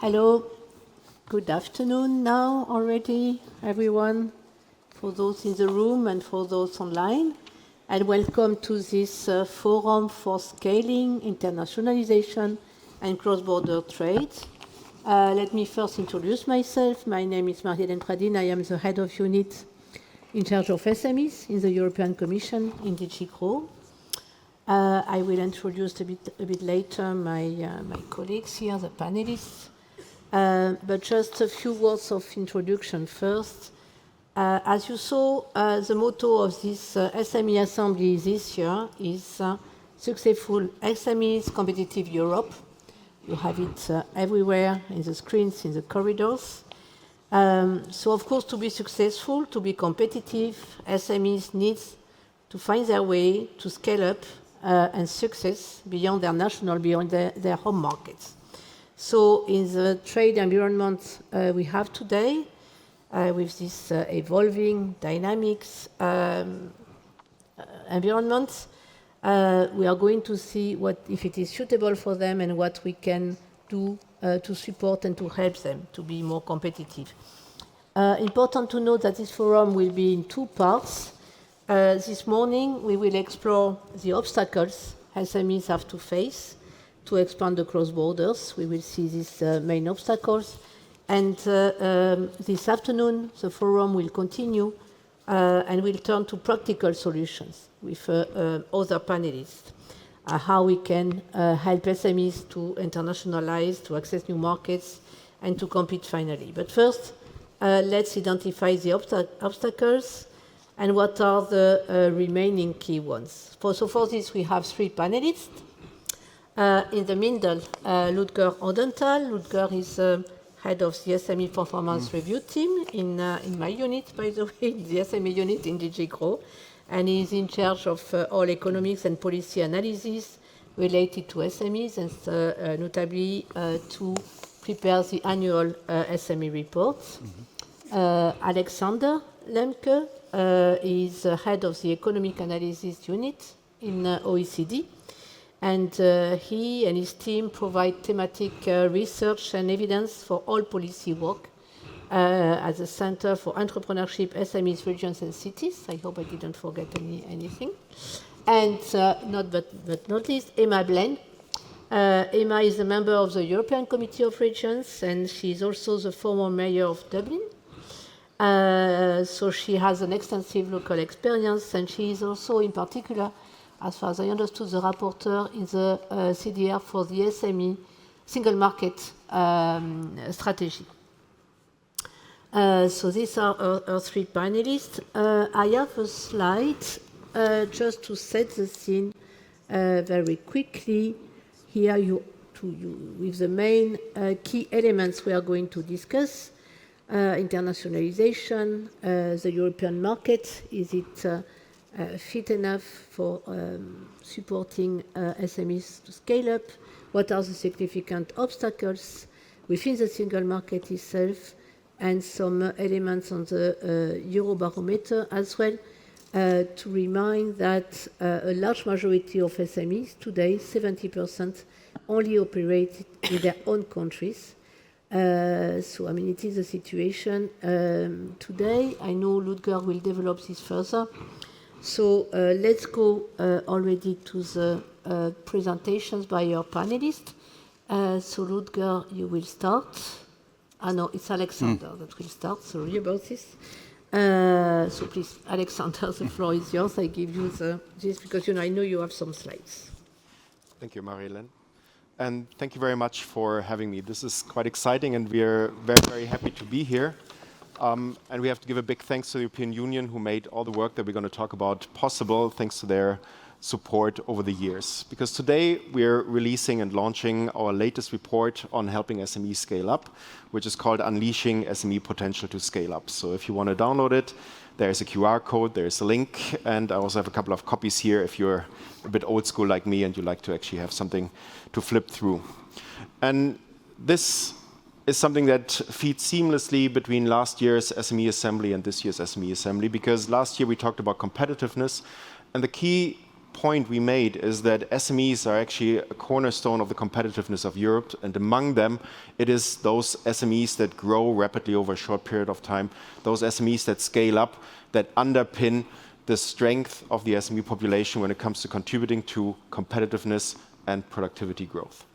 Hello, good afternoon now already, everyone, for those in the room and for those online. And welcome to this Forum for Scaling, Internationalization and Cross-Border Trade. Let me first introduce myself. My name is Marie-Hélène Pradine. I am the head of unit in charge of SMEs in the European Commission in DG GROW. I will introduce a bit later my colleagues here, the panelists. But just a few words of introduction first. As you saw, the motto of this SME Assembly this year is Successful SMEs, Competitive Europe. You have it everywhere, in the screens, in the corridors. So, of course, to be successful, to be competitive, SMEs need to find their way to scale up and success beyond their national, beyond their home markets. So in the trade environment we have today, with this evolving dynamics environment, we are going to see if it is suitable for them and what we can do to support and to help them to be more competitive. Important to note that this forum will be in two parts. This morning we will explore the obstacles SMEs have to face to expand across borders. We will see these main obstacles. And this afternoon, the forum will continue and will turn to practical solutions with other panelists, how we can help SMEs to internationalize, to access new markets, and to compete finally. But first, let's identify the obstacles and what are the remaining key ones. So for this, we have three panelists. In the middle, Ludger Odenthal. Ludger is head of the SME Performance Review team in my unit, by the way, the SME unit in DG GROW, and he's in charge of all economics and policy analysis related to SMEs, and notably to prepare the annual SME reports. Alexander Lemke is head of the Economic Analysis Unit in OECD. And he and his team provide thematic research and evidence for all policy work at the Center for Entrepreneurship, SMEs, Regions and Cities. I hope I didn't forget anything. And not least, Emma Blaine. Emma is a member of the European Committee of Regions, and she is also the former mayor of Dublin. So she has an extensive local experience, and she is also, in particular, as far as I understood, the rapporteur in the CDR for the SME single market strategy. So these are our three panelists. I have a slide just to set the scene very quickly. Here with the main key elements we are going to discuss. Internationalization, the European market, is it fit enough for supporting SMEs to scale up? What are the significant obstacles within the single market itself? And some elements on the Eurobarometer as well, to remind that a large majority of SMEs today, 70%, only operate in their own countries. So, I mean, it is a situation today. I know Ludger will develop this further. So let's go already to the presentations by your panelists. So Ludger, you will start. No, it's Alexander that will start. Sorry about this. So please, Alexander, the floor is yours. I give you this because I know you have some slides. Thank you, Marie-Hélène. And thank you very much for having me. This is quite exciting, and we are very, very happy to be here. And we have to give a big thanks to the European Union, who made all the work that we're going to talk about possible, thanks to their support over the years. Because today we're releasing and launching our latest report on helping SMEs scale up, which is called Unleashing SME Potential to Scale Up. So if you want to download it, there's a QR code, there's a link, and I also have a couple of copies here if you're a bit old school like me and you like to actually have something to flip through. And this is something that feeds seamlessly between last year's SME Assembly and this year's SME Assembly, because last year we talked about competitiveness, and the key point we made is that SMEs are actually a cornerstone of the competitiveness of Europe, and among them, it is those SMEs that grow rapidly over a short period of time, those SMEs that scale up, that underpin the strength of the SME population when it comes to contributing to competitiveness and productivity growth.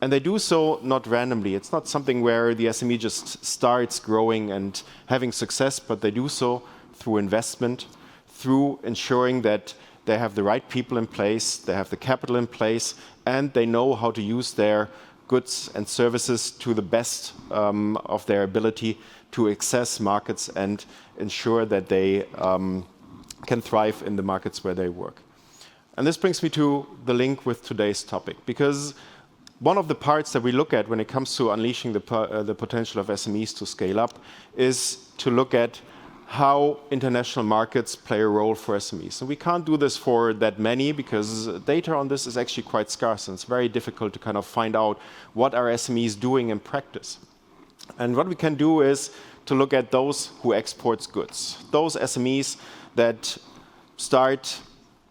And they do so not randomly. It's not something where the SME just starts growing and having success, but they do so through investment, through ensuring that they have the right people in place, they have the capital in place, and they know how to use their goods and services to the best of their ability to access markets and ensure that they can thrive in the markets where they work. And this brings me to the link with today's topic, because one of the parts that we look at when it comes to unleashing the potential of SMEs to scale up is to look at how international markets play a role for SMEs. And we can't do this for that many because data on this is actually quite scarce, and it's very difficult to kind of find out what are SMEs doing in practice. And what we can do is to look at those who export goods, those SMEs that start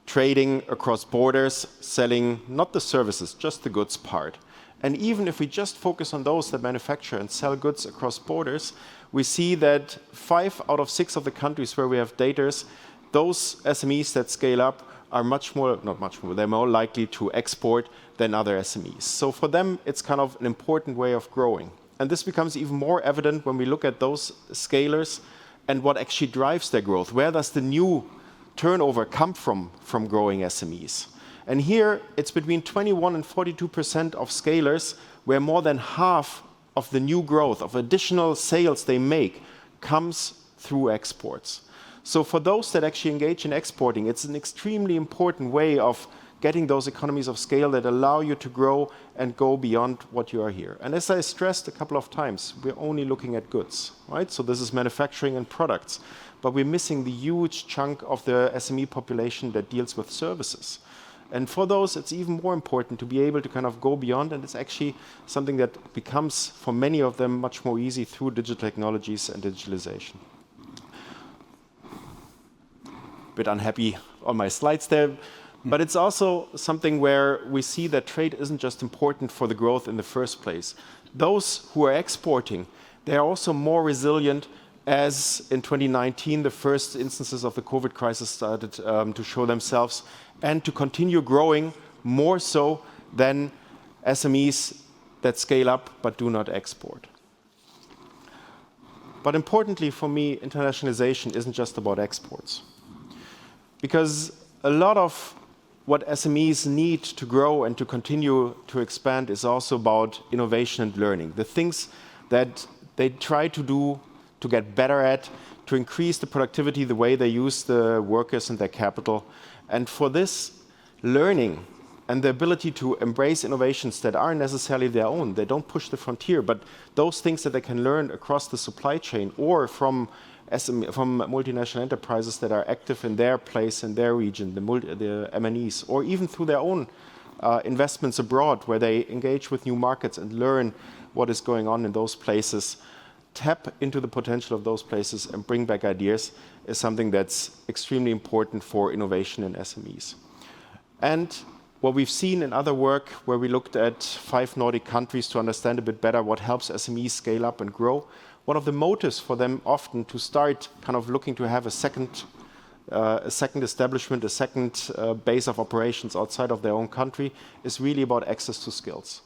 trading across borders, selling not the services, just the goods part. And even if we just focus on those that manufacture and sell goods across borders, we see that 5 out of 6 of the countries where we have data, those SMEs that scale up are they're more likely to export than other SMEs. So for them, it's kind of an important way of growing. And this becomes even more evident when we look at those scalers and what actually drives their growth. Where does the new turnover come from growing SMEs? And here, it's between 21 and 42% of scalers where more than half of the new growth, of additional sales they make, comes through exports. So for those that actually engage in exporting, it's an extremely important way of getting those economies of scale that allow you to grow and go beyond what you are here. And as I stressed a couple of times, we're only looking at goods, right? So this is manufacturing and products, but we're missing the huge chunk of the SME population that deals with services. And for those, it's even more important to be able to kind of go beyond, and it's actually something that becomes, for many of them, much more easy through digital technologies and digitalization. Bit unhappy on my slides there, but it's also something where we see that trade isn't just important for the growth in the first place. Those who are exporting, they are also more resilient, as in 2019, the first instances of the COVID crisis started to show themselves, and to continue growing more so than SMEs that scale up but do not export. But importantly for me, internationalization isn't just about exports. Because a lot of what SMEs need to grow and to continue to expand is also about innovation and learning. The things that they try to do to get better at, to increase the productivity, the way they use the workers and their capital. And for this learning and the ability to embrace innovations that aren't necessarily their own, they don't push the frontier, but those things that they can learn across the supply chain or from multinational enterprises that are active in their place, in their region, the MNEs, or even through their own investments abroad where they engage with new markets and learn what is going on in those places, tap into the potential of those places and bring back ideas is something that's extremely important for innovation in SMEs. And what we've seen in other work where we looked at 5 Nordic countries to understand a bit better what helps SMEs scale up and grow, one of the motives for them often to start kind of looking to have a second establishment, a second base of operations outside of their own country is really about access to skills.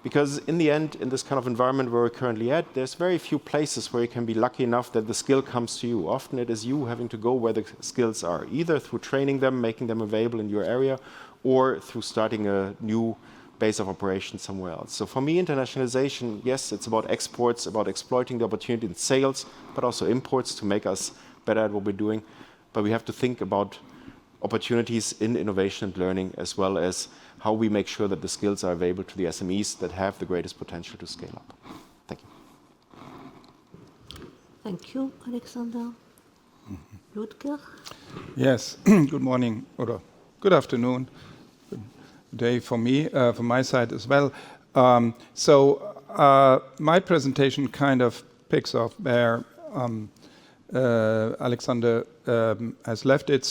Because in the end, in this kind of environment where we're currently at, there's very few places where you can be lucky enough that the skill comes to you. Often it is you having to go where the skills are, either through training them, making them available in your area, or through starting a new base of operations somewhere else. So for me, internationalization, yes, it's about exports, about exploiting the opportunity in sales, but also imports to make us better at what we're doing. But we have to think about opportunities in innovation and learning, as well as how we make sure that the skills are available to the SMEs that have the greatest potential to scale up. Thank you. Thank you, Alexander. Ludger? Yes, good morning, or good afternoon. Good day for me, from my side as well. My presentation kind of picks up where Alexander has left it.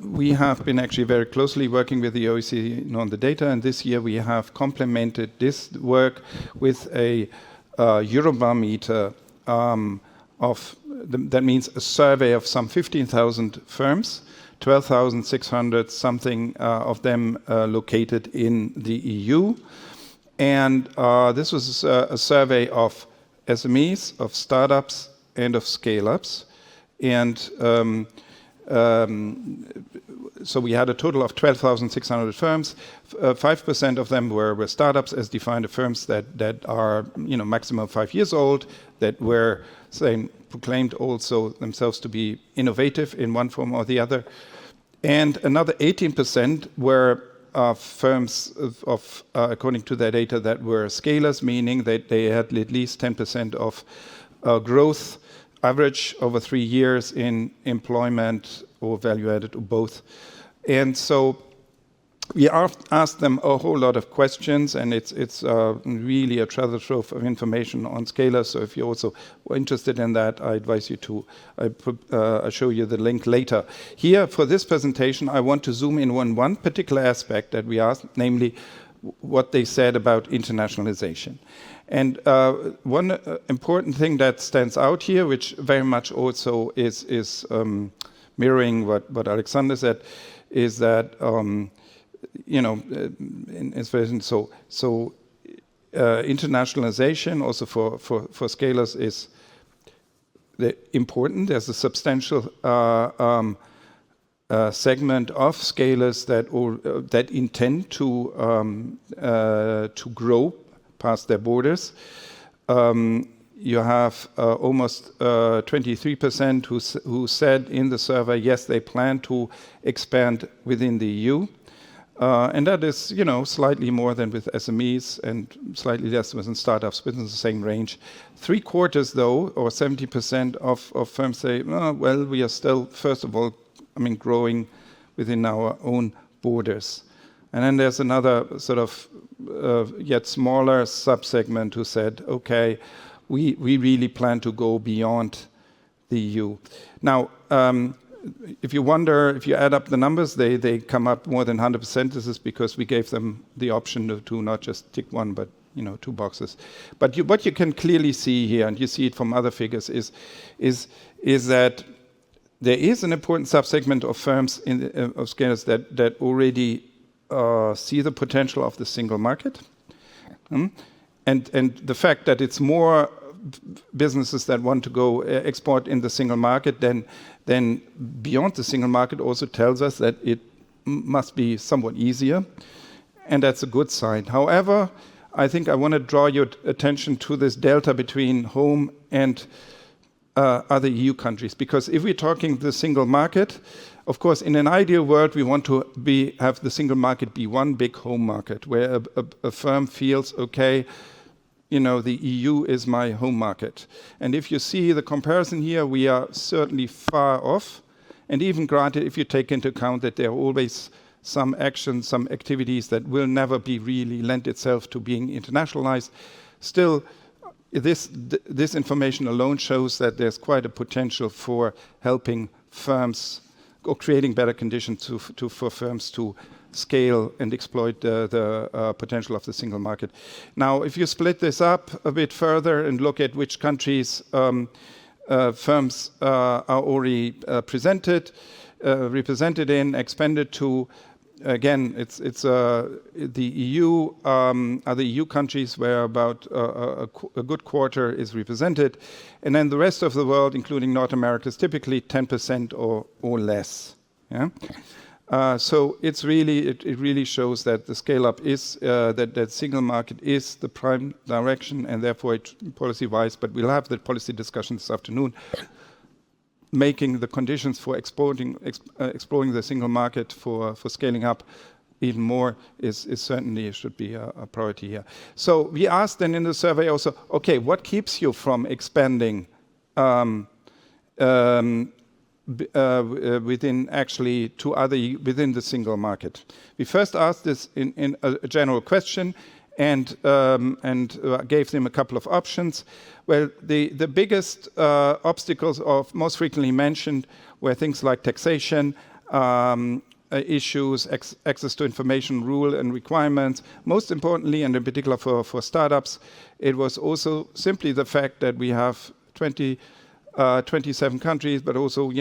we have been actually very closely working with the OECD on the data, and this year we have complemented this work with a Eurobarometer that means a survey of some 15,000 firms, 12,600 something of them located in the EU. And this was a survey of SMEs, of startups, and of scale-ups. And so we had a total of 12,600 firms. 5% of them were startups, as defined, firms that are maximum 5 years old, that were proclaimed also themselves to be innovative in one form or the other. And another 18% were firms according to their data, that were scalers, meaning that they had at least 10% of growth average over 3 years in employment or value added or both. And so we asked them a whole lot of questions, and it's really a treasure trove of information on scalers. So if you're also interested in that, I advise you to I'll show you the link later. Here, for this presentation, I want to zoom in on one particular aspect that we asked, namely what they said about internationalization. And one important thing that stands out here, which very much also is mirroring what Alexander said, is that internationalization also for scalers is important. There's a substantial segment of scalers that intend to grow past their borders. You have almost 23% who said in the survey, yes, they plan to expand within the EU. And that is, slightly more than with SMEs and slightly less within startups, within the same range. 3/4, though, or 70% of firms say, well, we are still, first of all, growing within our own borders. And then there's another sort of yet smaller subsegment who said, okay, we really plan to go beyond the EU. Now, if you wonder, if you add up the numbers, they come up more than 100%. This is because we gave them the option to not just tick one, but 2 boxes. But what you can clearly see here, and you see it from other figures, is that there is an important subsegment of firms of scalers that already see the potential of the single market, and the fact that it's more businesses that want to go export in the single market than beyond the single market also tells us that it must be somewhat easier, and that's a good sign. However, I think I want to draw your attention to this delta between home and other EU countries, because if we're talking the single market, of course, in an ideal world, we want to have the single market be one big home market where a firm feels, okay, the EU is my home market. And if you see the comparison here, we are certainly far off. And even granted, if you take into account that there are always some actions, some activities that will never be really lend itself to being internationalized, still, this information alone shows that there's quite a potential for helping firms or creating better conditions for firms to scale and exploit the potential of the single market. Now, if you split this up a bit further and look at which countries firms are already represented in, expanded to, again, it's the EU, other EU countries where about a good quarter is represented, and then the rest of the world, including North America, is typically 10% or less. Yeah. So it really shows that the scale up is that single market is the prime direction, and therefore policy-wise. But we'll have the policy discussion this afternoon. Making the conditions for exploring the single market for scaling up even more is certainly should be a priority here. So we asked then in the survey also, okay, what keeps you from expanding within actually within the single market? We first asked this in a general question and gave them a couple of options. Well, the biggest obstacles of most frequently mentioned were things like taxation, issues, access to information, rule and requirements. Most importantly, and in particular for startups, it was also simply the fact that we have 27 countries, but also,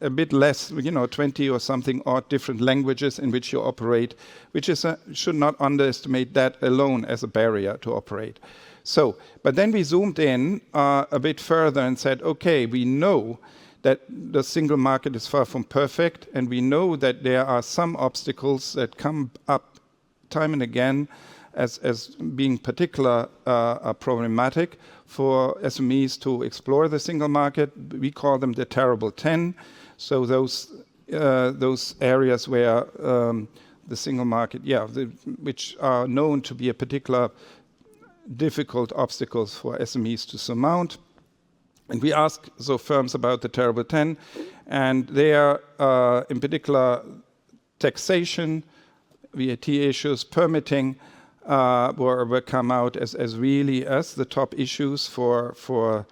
a bit less, 20 or something odd different languages in which you operate, which is should not underestimate that alone as a barrier to operate. So, but then we zoomed in a bit further and said, okay, we know that the single market is far from perfect, and we know that there are some obstacles that come up time and again as being particular problematic for SMEs to explore the single market. We call them the terrible 10. So those areas where the single market, which are known to be a particular difficult obstacles for SMEs to surmount. And we ask firms about the terrible 10, and they are in particular taxation, VAT issues, permitting, were come out as really as the top issues for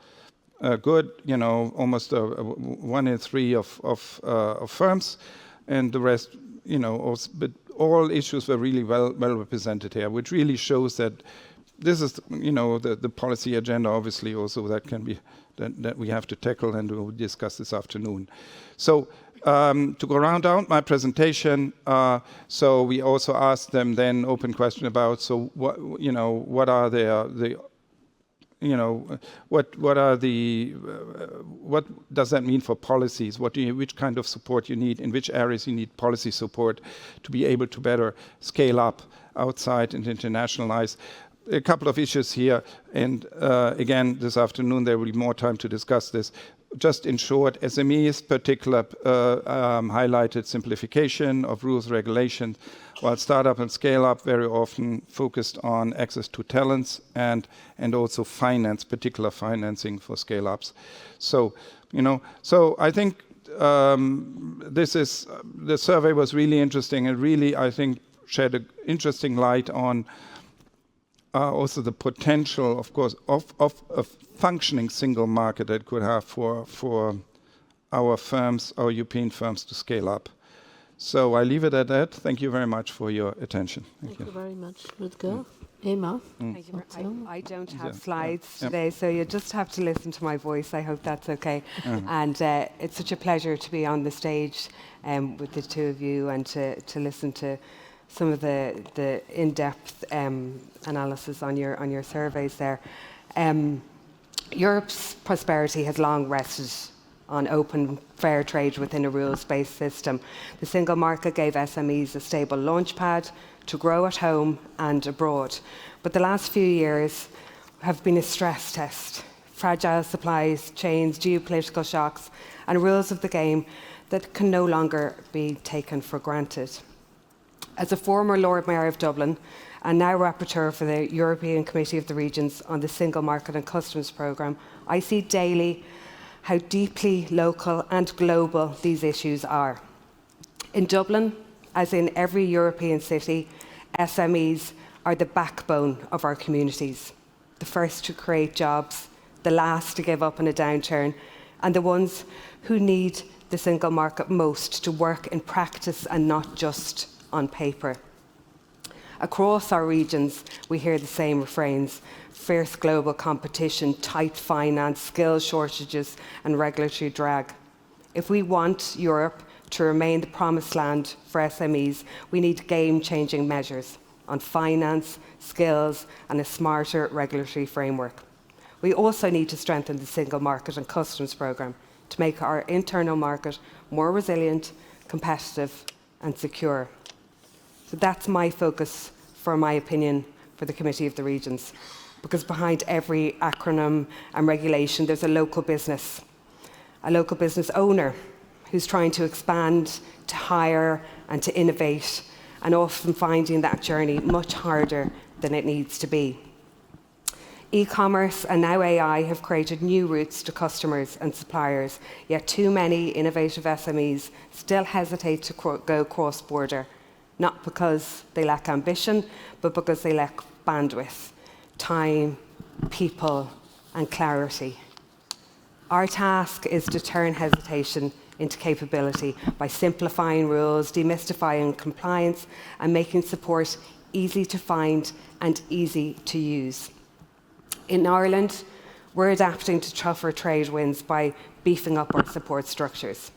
good, almost 1 in 3 of firms, and the rest, also, but all issues were really well represented here, which really shows that this is, the policy agenda, obviously, also that can be that we have to tackle, and we'll discuss this afternoon. So to go round out my presentation, so we also asked them then open question about what are what does that mean for policies? Which kind of support you need? In which areas you need policy support to be able to better scale up outside and internationalize? A couple of issues here, and again, this afternoon there will be more time to discuss this. Just in short, SMEs particular highlighted simplification of rules, regulations, while startup and scale up very often focused on access to talents and also finance, particular financing for scale ups. So, so I think the survey was really interesting and really, I think, shed an interesting light on also the potential, of course, of a functioning single market that could have for our firms, our European firms, to scale up. So I leave it at that. Thank you very much for your attention. Thank you very much, Ludger. Emma? Thank you. I don't have slides today, so you just have to listen to my voice. I hope that's okay. And it's such a pleasure to be on the stage with the two of you and to listen to some of the in-depth analysis on your surveys there. Europe's prosperity has long rested on open, fair trade within a rules-based system. The single market gave SMEs a stable launchpad to grow at home and abroad. But the last few years have been a stress test. Fragile supply chains, geopolitical shocks, and rules of the game that can no longer be taken for granted. As a former Lord Mayor of Dublin and now Rapporteur for the European Committee of the Regions on the Single Market and Customs Programme, I see daily how deeply local and global these issues are. In Dublin, as in every European city, SMEs are the backbone of our communities, the first to create jobs, the last to give up in a downturn, and the ones who need the single market most to work in practice and not just on paper. Across our regions, we hear the same refrains: fierce global competition, tight finance, skills shortages, and regulatory drag. If we want Europe to remain the promised land for SMEs, we need game-changing measures on finance, skills, and a smarter regulatory framework. We also need to strengthen the single market and customs programme to make our internal market more resilient, competitive, and secure. So that's my focus, for my opinion, for the Committee of the Regions. Because behind every acronym and regulation, there's a local business owner who's trying to expand, to hire, and to innovate, and often finding that journey much harder than it needs to be. E-commerce and now AI have created new routes to customers and suppliers, yet too many innovative SMEs still hesitate to go cross-border, not because they lack ambition, but because they lack bandwidth, time, people, and clarity. Our task is to turn hesitation into capability by simplifying rules, demystifying compliance, and making support easy to find and easy to use. In Ireland, we're adapting to tougher trade winds by beefing up our support structures.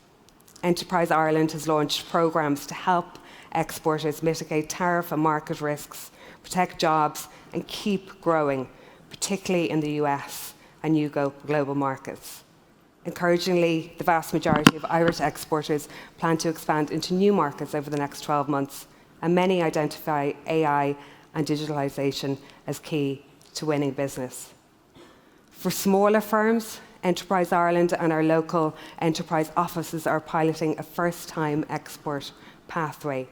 Enterprise Ireland has launched programmes to help exporters mitigate tariff and market risks, protect jobs, and keep growing, particularly in the US and new global markets. Encouragingly, the vast majority of Irish exporters plan to expand into new markets over the next 12 months, and many identify AI and digitalisation as key to winning business. For smaller firms, Enterprise Ireland and our local enterprise offices are piloting a first-time export pathway.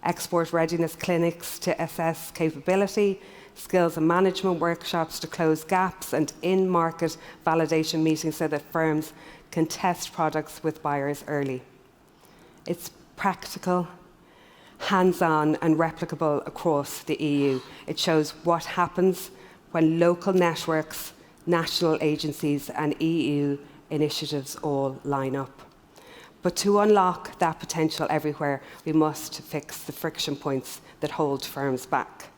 Export readiness clinics to assess capability, skills and management workshops to close gaps, and in-market validation meetings so that firms can test products with buyers early. It's practical, hands-on and replicable across the EU. It shows what happens when local networks, national agencies and EU initiatives all line up. But to unlock that potential everywhere, we must fix the friction points that hold firms back.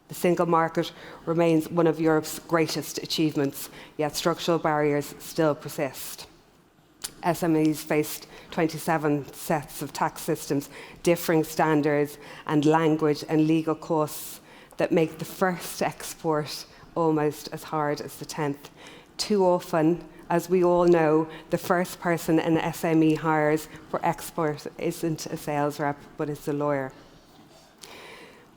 The single market remains one of Europe's greatest achievements, yet structural barriers still persist. SMEs faced 27 sets of tax systems, differing standards and language and legal costs that make the first export almost as hard as the 10th. Too often, as we all know, the first person an SME hires for export isn't a sales rep, but it's a lawyer.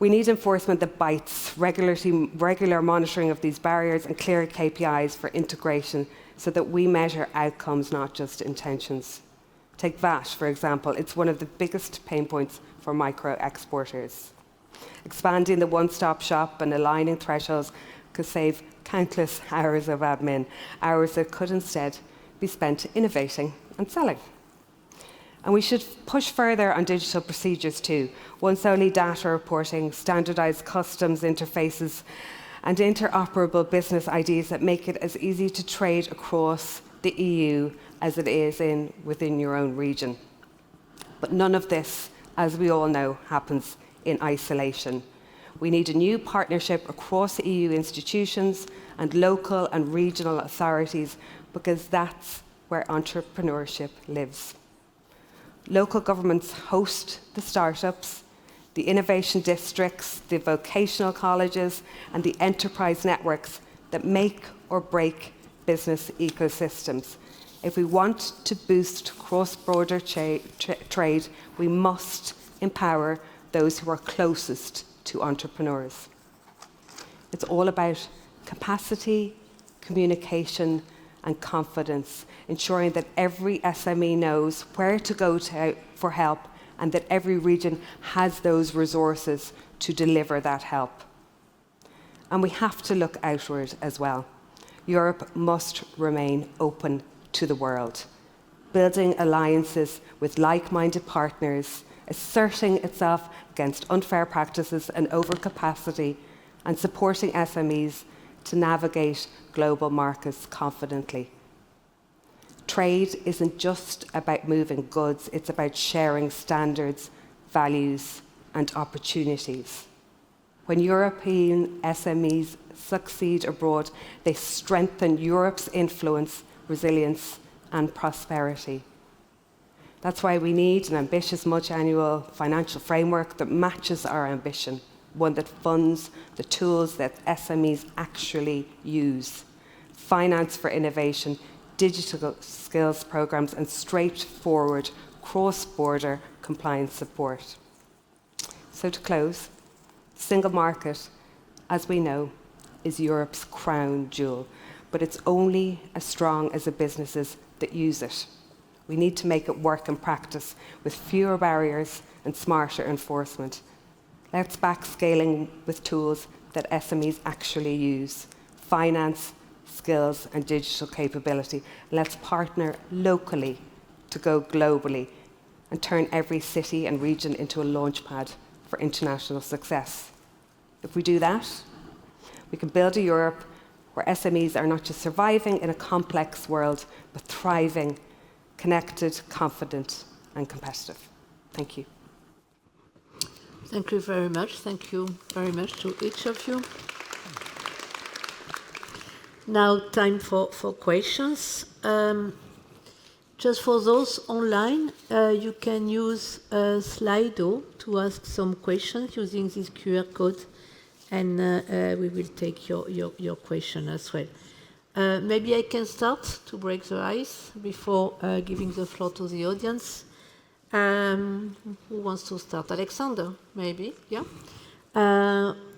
We need enforcement that bites, regular monitoring of these barriers and clear KPIs for integration so that we measure outcomes, not just intentions. Take VAT, for example. It's one of the biggest pain points for micro exporters. Expanding the one-stop shop and aligning thresholds could save countless hours of admin, hours that could instead be spent innovating and selling. And we should push further on digital procedures too. Once-only data reporting, standardised customs interfaces, and interoperable business IDs that make it as easy to trade across the EU as it is within your own region. But none of this, as we all know, happens in isolation. We need a new partnership across EU institutions and local and regional authorities because that's where entrepreneurship lives. Local governments host the startups, the innovation districts, the vocational colleges, and the enterprise networks that make or break business ecosystems. If we want to boost cross-border trade, we must empower those who are closest to entrepreneurs. It's all about capacity, communication, and confidence, ensuring that every SME knows where to go for help and that every region has those resources to deliver that help. And we have to look outward as well. Europe must remain open to the world, building alliances with like-minded partners, asserting itself against unfair practices and overcapacity, and supporting SMEs to navigate global markets confidently. Trade isn't just about moving goods, it's about sharing standards, values, and opportunities. When European SMEs succeed abroad, they strengthen Europe's influence, resilience, and prosperity. That's why we need an ambitious multi-annual financial framework that matches our ambition, one that funds the tools that SMEs actually use. Finance for innovation, digital skills programs, and straightforward cross-border compliance support. So to close, the single market, as we know, is Europe's crown jewel, but it's only as strong as the businesses that use it. We need to make it work in practice with fewer barriers and smarter enforcement. Let's back scaling with tools that SMEs actually use, finance, skills, and digital capability. Let's partner locally to go globally and turn every city and region into a launchpad for international success. If we do that, we can build a Europe where SMEs are not just surviving in a complex world, but thriving connected, confident and competitive. Thank you. Thank you very much. Thank you very much to each of you. Now, time for questions. Just for those online, you can use Slido to ask some questions using this QR code, and we will take your question as well. Maybe I can start to break the ice before giving the floor to the audience. Who wants to start? Alexander, maybe? Yeah?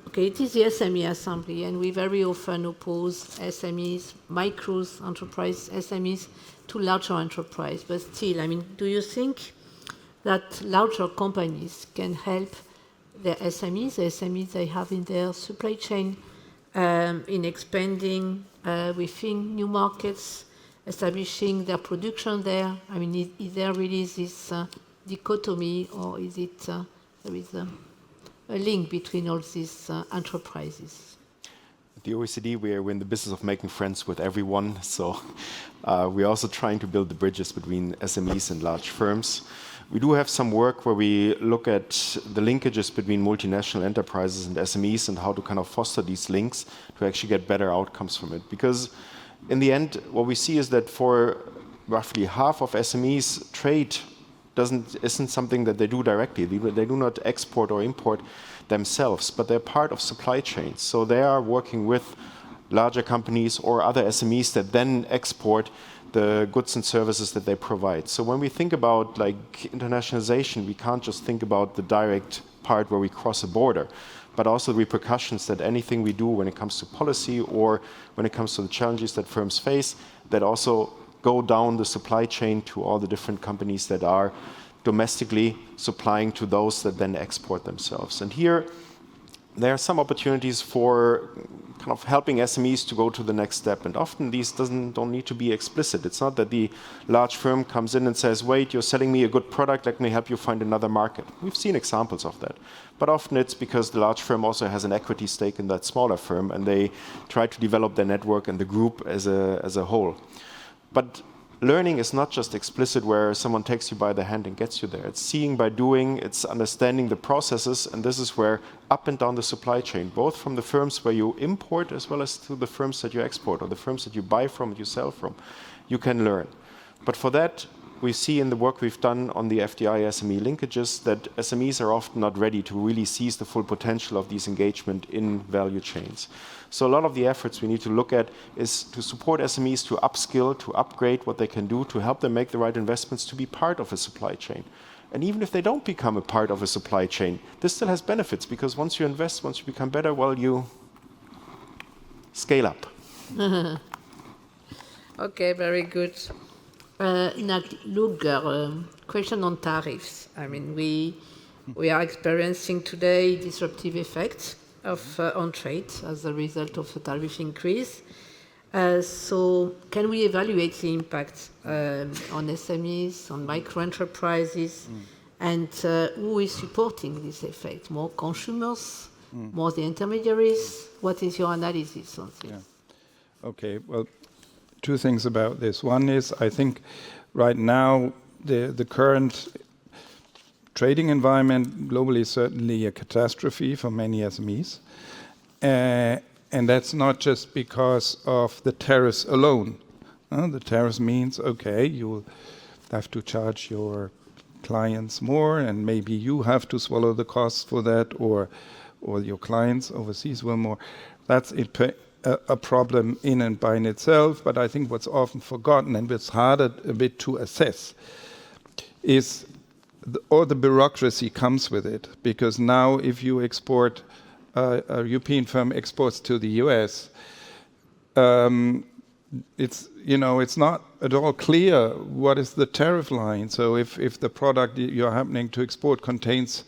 Okay, it is the SME Assembly, and we very often oppose SMEs, micros, enterprise SMEs, to larger enterprise. But still, I mean, do you think that larger companies can help their SMEs, the SMEs they have in their supply chain, in expanding within new markets, establishing their production there? I mean, is there really this dichotomy, or is it there is a link between all these enterprises? At the OECD, we're in the business of making friends with everyone, so we're also trying to build the bridges between SMEs and large firms. We do have some work where we look at the linkages between multinational enterprises and SMEs and how to kind of foster these links to actually get better outcomes from it. Because in the end, what we see is that for roughly half of SMEs, trade isn't something that they do directly. They do not export or import themselves, but they're part of supply chains. So they are working with larger companies or other SMEs that then export the goods and services that they provide. So when we think about like internationalization, we can't just think about the direct part where we cross a border, but also the repercussions that anything we do when it comes to policy or when it comes to the challenges that firms face, that also go down the supply chain to all the different companies that are domestically supplying to those that then export themselves. And here, there are some opportunities for kind of helping SMEs to go to the next step. And often these don't need to be explicit. It's not that the large firm comes in and says, wait, you're selling me a good product, let me help you find another market. We've seen examples of that. But often it's because the large firm also has an equity stake in that smaller firm, and they try to develop their network and the group as a whole. But learning is not just explicit where someone takes you by the hand and gets you there. It's seeing by doing, it's understanding the processes, and this is where up and down the supply chain, both from the firms where you import as well as to the firms that you export or the firms that you buy from and you sell from, you can learn. But for that, we see in the work we've done on the FDI SME linkages that SMEs are often not ready to really seize the full potential of these engagement in value chains. So a lot of the efforts we need to look at is to support SMEs to upskill, to upgrade what they can do, to help them make the right investments to be part of a supply chain. And even if they don't become a part of a supply chain, this still has benefits, because once you invest, once you become better, well, you scale up. Okay, very good. Now, Luger, question on tariffs. I mean, we are experiencing today disruptive effects on trade as a result of the tariff increase. So can we evaluate the impact on SMEs, on micro enterprises, and who is supporting this effect? More consumers, more the intermediaries? What is your analysis on this? Yeah. Okay, well, two things about this. One is, I think right now the current trading environment globally is certainly a catastrophe for many SMEs. And that's not just because of the tariffs alone. The tariffs means, okay, you have to charge your clients more, and maybe you have to swallow the costs for that, or your clients overseas will more. That's a problem in and by in itself, but I think what's often forgotten and what's harder a bit to assess is all the bureaucracy comes with it. Because now if you export, a European firm exports to the US, it's not at all clear what is the tariff line. So if the product you're happening to export contains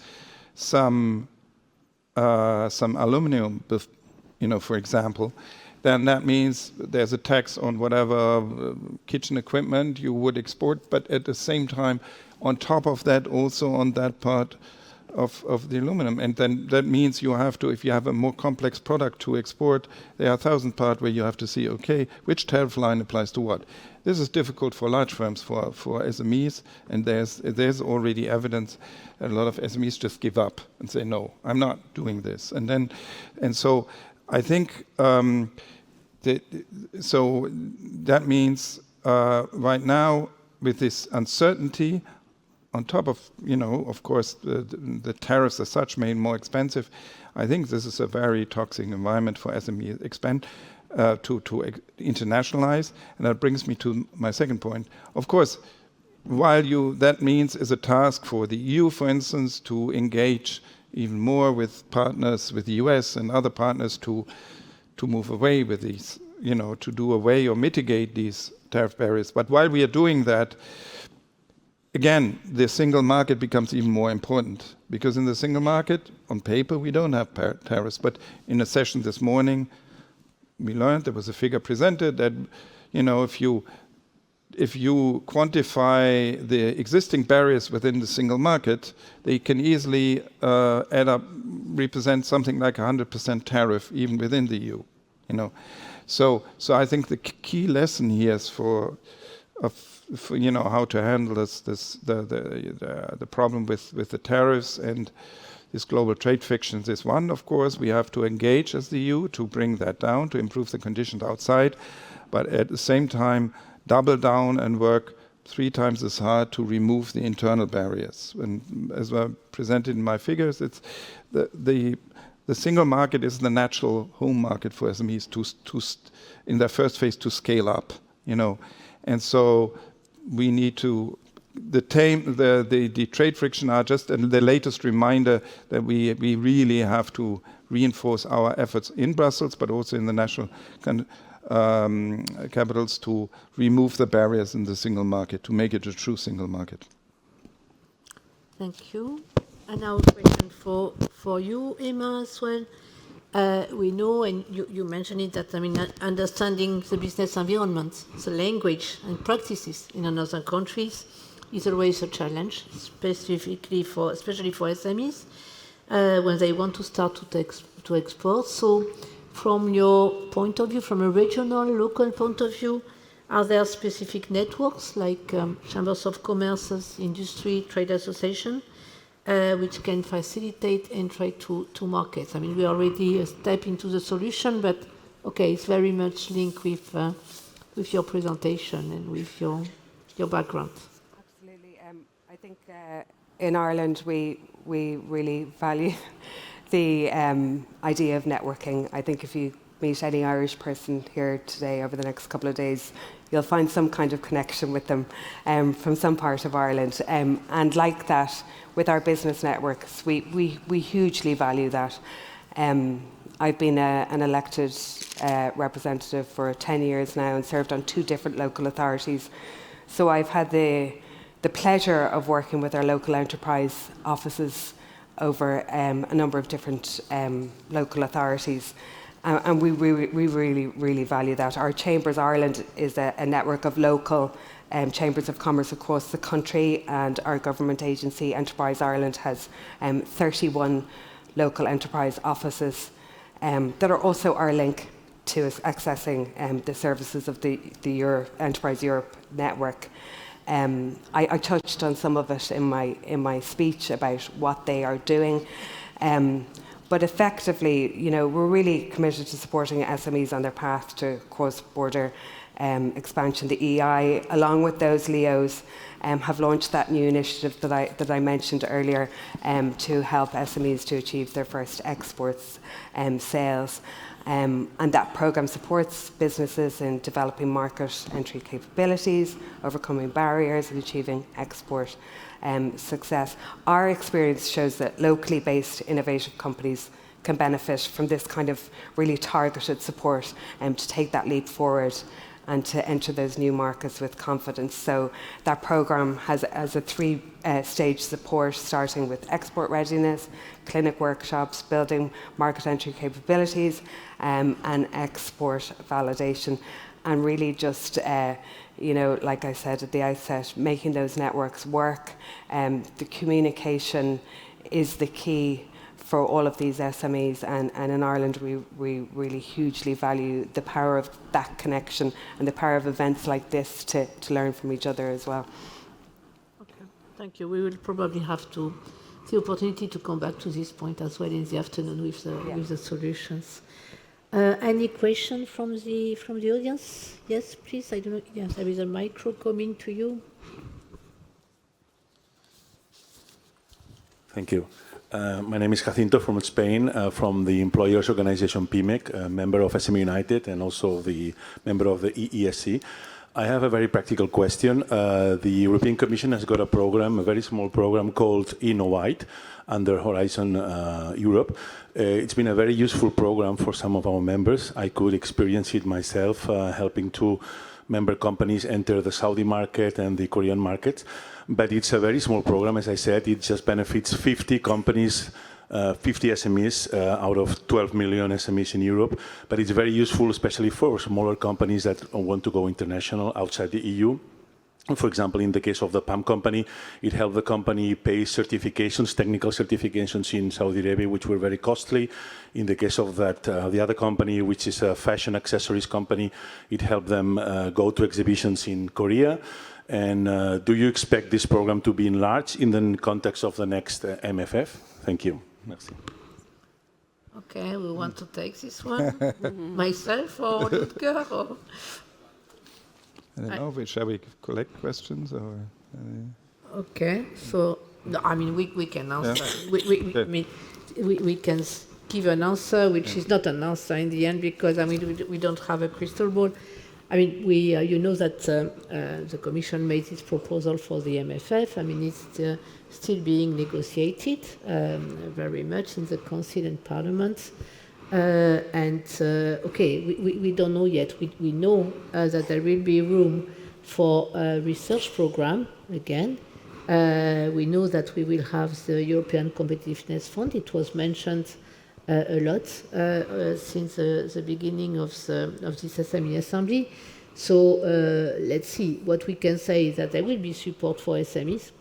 some aluminum, for example, then that means there's a tax on whatever kitchen equipment you would export, but at the same time, on top of that, also on that part of the aluminum. And then that means you have to, if you have a more complex product to export, there are 1,000 parts where you have to see, okay, which tariff line applies to what. This is difficult for large firms, for SMEs, and there's already evidence that a lot of SMEs just give up and say, no, I'm not doing this. And so I think so that means right now, with this uncertainty, on top of, of course, the tariffs as such made more expensive, I think this is a very toxic environment for SME to internationalize. And that brings me to my second point. Of course, that means is a task for the EU, for instance, to engage even more with partners, with the US and other partners to move away with these, to do away or mitigate these tariff barriers. But while we are doing that, again, the single market becomes even more important, because in the single market, on paper, we don't have tariffs. But in a session this morning, we learned, there was a figure presented that, if you quantify the existing barriers within the single market, they can easily represent something like 100% tariff even within the EU. So I think the key lesson here is for how to handle the problem with the tariffs and this global trade frictions is one. Of course, we have to engage as the EU to bring that down, to improve the conditions outside, but at the same time double down and work 3 times as hard to remove the internal barriers. And as I presented in my figures, it's the single market is the natural home market for SMEs to in their first phase to scale up, and so we need to the trade friction are just the latest reminder that we really have to reinforce our efforts in Brussels, but also in the national capitals to remove the barriers in the single market, to make it a true single market. Thank you. And now a question for you, Emma, as well. We know, and you mentioned it, that understanding the business environment, the language and practices in another countries is always a challenge, especially for SMEs when they want to start to export. So, from your point of view, from a regional, local point of view, are there specific networks like chambers of commerce, industry, trade association, which can facilitate entry to markets? We already a step into the solution, but okay, it's very much linked with your presentation and with your background. Absolutely. I think in Ireland we really value the idea of networking. I think if you meet any Irish person here today over the next couple of days, you'll find some kind of connection with them from some part of Ireland. And like that, with our business networks, we hugely value that. I've been an elected representative for 10 years now and served on 2 different local authorities. So I've had the pleasure of working with our local enterprise offices over a number of different local authorities. And we really value that. Our Chambers Ireland is a network of local chambers of commerce across the country, and our government agency, Enterprise Ireland, has 31 local enterprise offices that are also our link to accessing the services of the Enterprise Europe network. I touched on some of it in my speech about what they are doing. But effectively, we're really committed to supporting SMEs on their path to cross-border expansion. The EI, along with those LEOs, have launched that new initiative that I mentioned earlier to help SMEs to achieve their first exports sales. And that programme supports businesses in developing market entry capabilities, overcoming barriers and achieving export success. Our experience shows that locally based innovative companies can benefit from this kind of really targeted support to take that leap forward and to enter those new markets with confidence. So that programme has a 3-stage support, starting with export readiness, clinic workshops, building market entry capabilities, and export validation. And really just, like I said at the outset, making those networks work. The communication is the key for all of these SMEs, and in Ireland we really hugely value the power of that connection and the power of events like this to learn from each other as well. Okay, thank you. We will probably have to the opportunity to come back to this point as well in the afternoon with the solutions. Any question from the audience? Yes, please. I don't know. Yes, there is a micro coming to you. Thank you. My name is Jacinto from Spain, from the employers organization PIMEC, a member of SME United and also the member of the EESC. I have a very practical question. The European Commission has got a program, a very small program called Innovate under Horizon Europe. It's been a very useful program for some of our members. I could experience it myself, helping two member companies enter the Saudi market and the Korean market. But it's a very small program, as I said. It just benefits 50 companies, 50 SMEs out of 12 million SMEs in Europe. But it's very useful, especially for smaller companies that want to go international outside the EU. For example, in the case of the PAM company, it helped the company pay certifications, technical certifications in Saudi Arabia, which were very costly. In the case of that, the other company, which is a fashion accessories company, it helped them go to exhibitions in Korea. And do you expect this program to be enlarged in the context of the next MFF? Thank you. Merci. Okay, we want to take this one. Myself or Ludger? Or? I don't know. Shall we collect questions or? Okay, so no, I mean we can answer. Yeah. We can give an answer which is not an answer in the end because I mean we don't have a crystal ball. I mean we you know that the Commission made its proposal for the MFF. I mean it's still being negotiated very much in the Council and Parliament. Okay, we don't know yet. We know that there will be room for a research program again. We know that we will have the European Competitiveness Fund. It was mentioned a lot since the beginning of this SME Assembly. So let's see. What we can say is that there will be support for SMEs.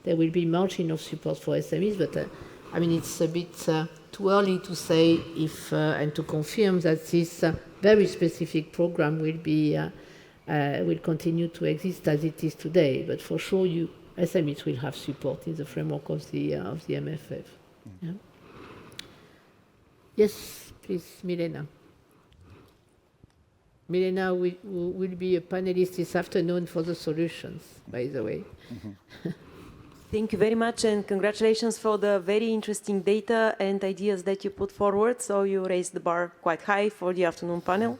There will be margin of support for SMEs, but I mean it's a bit too early to say if and to confirm that this very specific program will continue to exist as it is today. But for sure, SMEs will have support in the framework of the MFF. Yeah. Yes, please, Milena. Milena will be a panelist this afternoon for the solutions, by the way. Mm-hmm. Thank you very much, and congratulations for the very interesting data and ideas that you put forward. So you raised the bar quite high for the afternoon panel.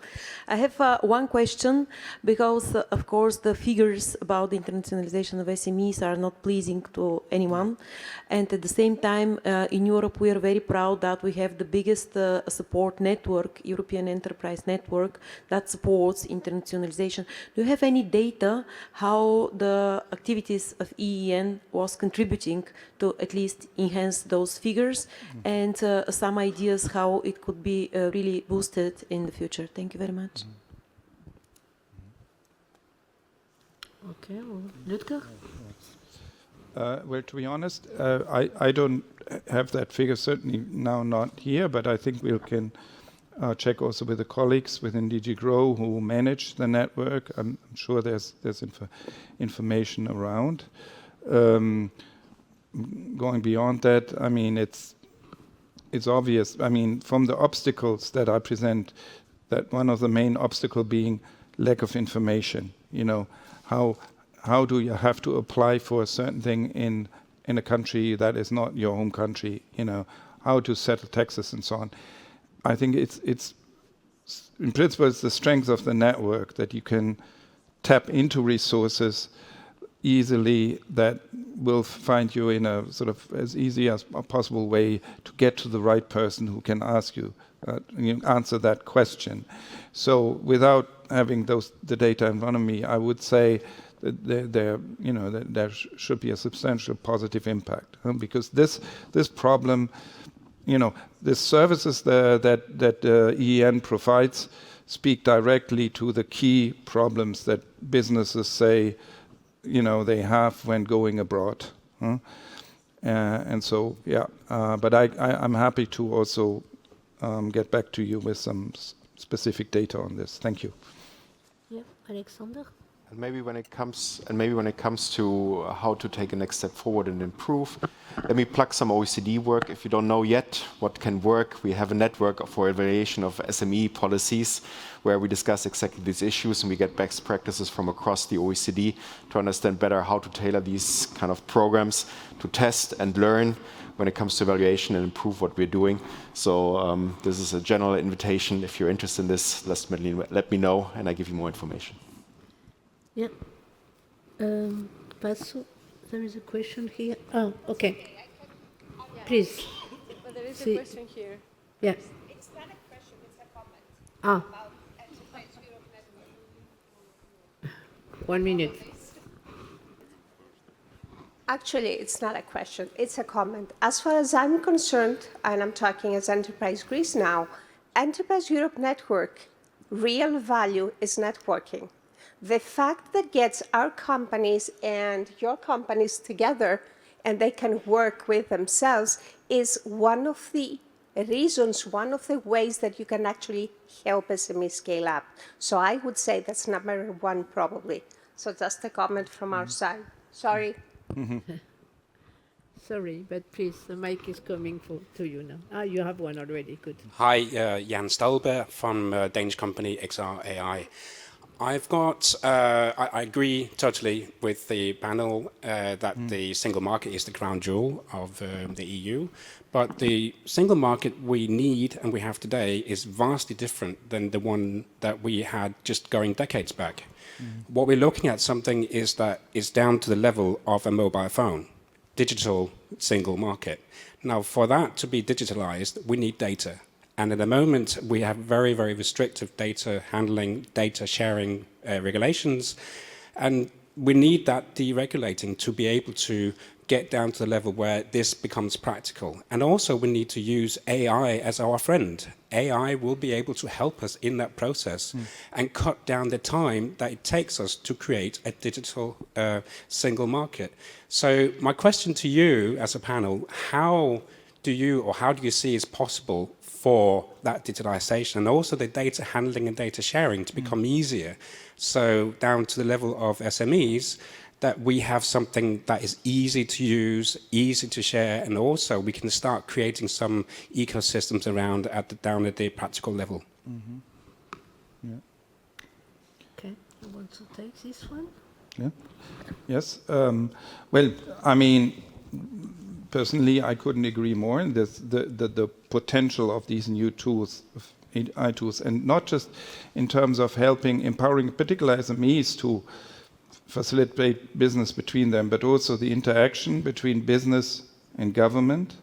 I have one question, because of course the figures about the internationalization of SMEs are not pleasing to anyone. And at the same time, in Europe, we are very proud that we have the biggest support network, European Enterprise Network, that supports internationalization. Do you have any data how the activities of EEN was contributing to at least enhance those figures, and some ideas how it could be really boosted in the future? Thank you very much. Okay, well, Ludger? Well, to be honest, I don't have that figure, certainly now not here, but I think we can check also with the colleagues within DG GROW who manage the network. I'm sure there's information around. Going beyond that, I mean, it's obvious. I mean, from the obstacles that I present, that one of the main obstacle being lack of information. You know, how do you have to apply for a certain thing in a country that is not your home country? You know, how to settle taxes and so on. I think it's in principle it's the strength of the network that you can tap into resources easily that will find you in a sort of as easy as a possible way to get to the right person who can ask you answer that question. So without having the data in front of me, I would say that there should be a substantial positive impact, because this problem, the services that EEN provides speak directly to the key problems that businesses say they have when going abroad. And so, yeah, but I'm happy to also get back to you with some specific data on this. Thank you. Yeah, Alexander? And maybe when it comes to how to take a next step forward and improve, let me plug some OECD work. If you don't know yet what can work, we have a network for evaluation of SME policies where we discuss exactly these issues and we get best practices from across the OECD to understand better how to tailor these kind of programs to test and learn when it comes to evaluation and improve what we're doing. So this is a general invitation. If you're interested in this, let me know and I give you more information. Yeah. Passo, there is a question here. Oh, okay. Please. But there is a See. question here. Yeah. It's not a question, it's a comment Ah, about Enterprise Europe Network. 1 minute. Actually, it's not a question, it's a comment. As far as I'm concerned, and I'm talking as Enterprise Greece now, Enterprise Europe Network, real value is networking. The fact that gets our companies and your companies together and they can work with themselves is one of the reasons, one of the ways that you can actually help SME scale up. So I would say that's number one probably. So just a comment from our side. Sorry. Sorry, but please, the mic is coming to you now. Ah, you have one already. Good. Hi, Jan Stalberg from Danish company XRAI. I've got, I agree totally with the panel that the single market is the crown jewel of the EU, but the single market we need and we have today is vastly different than the one that we had just going decades back. What we're looking at something is that it's down to the level of a mobile phone, digital single market. Now, for that to be digitalized, we need data. And at the moment, we have very, very restrictive data handling, data sharing regulations. And we need that deregulating to be able to get down to the level where this becomes practical. And also, we need to use AI as our friend. AI will be able to help us in that process and cut down the time that it takes us to create a digital single market. So my question to you as a panel, how do you see is possible for that digitalization and also the data handling and data sharing to become easier? So down to the level of SMEs, that we have something that is easy to use, easy to share, and also we can start creating some ecosystems around down at the practical level. Yeah. Okay, you want to take this one? Yeah. Yes. Well, I mean, personally, I couldn't agree more. The potential of these new tools, AI tools, and not just in terms of empowering particular SMEs to facilitate business between them, but also the interaction between business and government.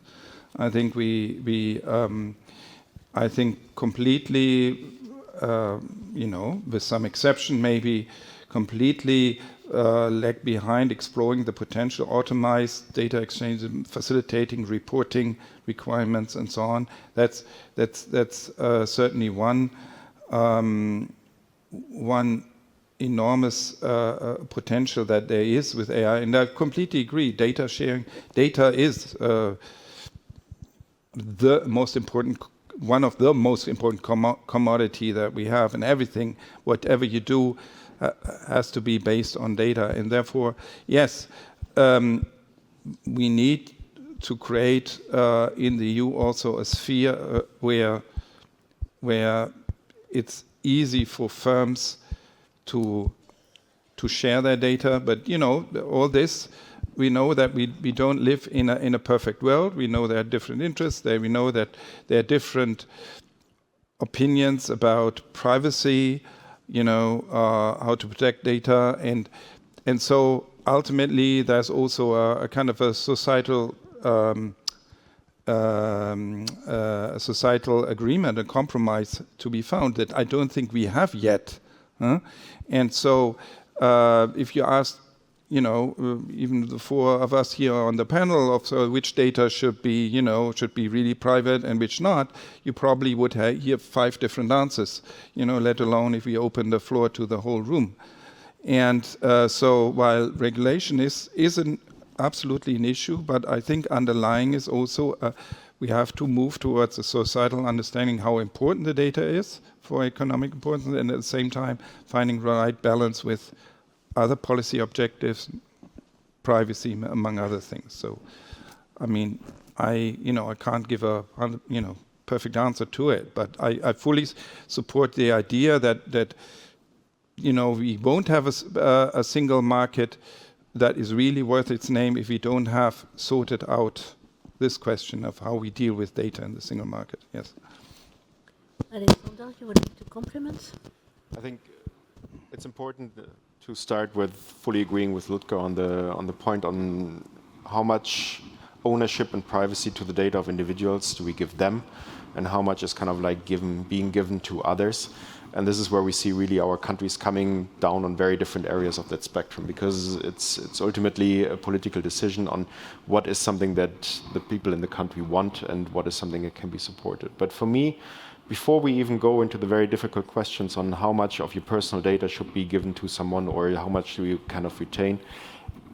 I think I think completely, with some exception, maybe completely lag behind exploring the potential, automized data exchange, facilitating reporting requirements, and so on. That's certainly one enormous potential that there is with AI, and I completely agree. Data sharing, data is the most important, one of the most important commodity that we have, and everything, whatever you do, has to be based on data, and therefore, yes, we need to create in the EU also a sphere where it's easy for firms to share their data, but all this, we know that we don't live in a perfect world. We know there are different interests there. We know that there are different opinions about privacy, how to protect data, and so ultimately there's also a kind of a societal agreement, a compromise to be found that I don't think we have yet. And so if you ask, even the four of us here on the panel of which data should be really private and which not, you probably would hear 5 different answers, let alone if we open the floor to the whole room. And so while regulation is absolutely an issue, but I think underlying is also we have to move towards a societal understanding how important the data is for economic importance, and at the same time finding the right balance with other policy objectives, privacy, among other things. So, I mean, I can't give a perfect answer to it, but I fully support the idea that we won't have a single market that is really worth its name if we don't have sorted out this question of how we deal with data in the single market. Yes. Alexander, you would like to complement? I think it's important to start with fully agreeing with Ludger on the point on how much ownership and privacy to the data of individuals do we give them, and how much is kind of like being given to others. And this is where we see really our countries coming down on very different areas of that spectrum, because it's ultimately a political decision on what is something that the people in the country want and what is something that can be supported. But for me, before we even go into the very difficult questions on how much of your personal data should be given to someone or how much do you kind of retain,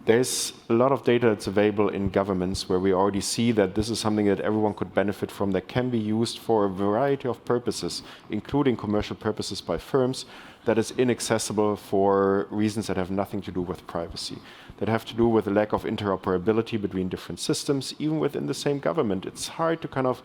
there's a lot of data that's available in governments where we already see that this is something that everyone could benefit from, that can be used for a variety of purposes, including commercial purposes by firms, that is inaccessible for reasons that have nothing to do with privacy, that have to do with the lack of interoperability between different systems, even within the same government. It's hard to kind of